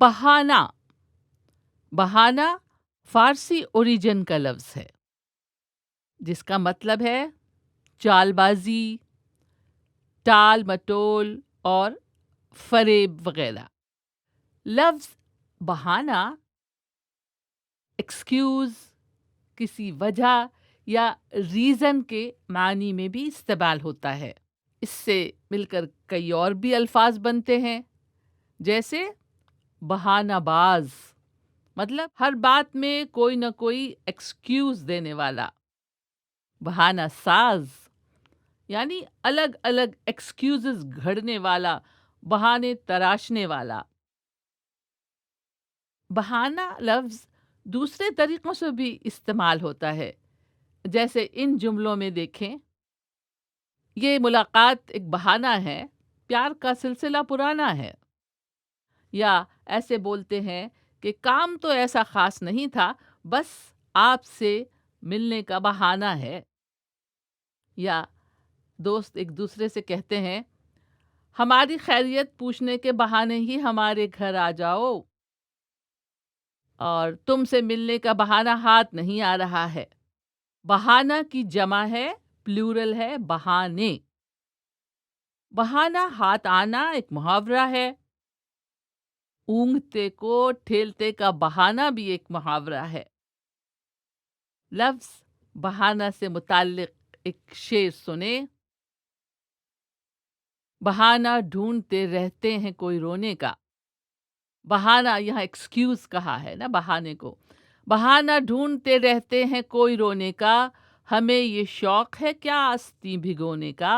بہانہ بہانہ فارسی اوریجن کا لفظ ہے جس کا مطلب ہے چال بازی، ٹال مٹول اور فریب وغیرہ۔ لفظ بہانہ ایکسکیوز، کسی وجہ یا ریزن کے معنی میں بھی استعمال ہوتا ہے۔ اس سے مل کر کئی اور بھی الفاظ بنتے ہیں، جیسے بہانہ باز، مطلب ہر بات میں کوئی نہ کوئی ایکسکیوز دینے والا۔ بہانہ ساز یعنی الگ الگ ایکسکیوزز گھڑنے والا، بہانے تراشنے والا۔ بہانہ لفظ دوسرے طریقوں سے بھی استعمال ہوتا ہے، جیسے ان جملوں میں دیکھیں: یہ ملاقات ایک بہانہ ہے، پیار کا سلسلہ پرانا ہے۔ یا ایسے بولتے ہیں کہ کام تو ایسا خاص نہیں تھا، بس آپ سے ملنے کا بہانہ ہے۔ یا دوست ایک دوسرے سے کہتے ہیں: ہماری خیریت پوچھنے کے بہانے ہی ہمارے گھر آ جاؤ، اور تم سے ملنے کا بہانہ ہاتھ نہیں آ رہا ہے۔ بہانہ کی جمع ہے، پلورل ہے، بہانے۔ بہانہ ہاتھ آنا ایک محاورہ ہے۔ اونگتے کو ٹھیلتے کا بہانہ بھی ایک محاورہ ہے۔ لفظ بہانہ سے متعلق ایک شعر سنیں: بہانہ ڈھونڈتے رہتے ہیں کوئی رونے کا۔ بہانہ یہاں ایکسکیوز کہا ہے نا بہانے کو۔ بہانہ ڈھونڈتے رہتے ہیں کوئی رونے کا، ہمیں یہ شوق ہے کیا آستیں بھگونے کا۔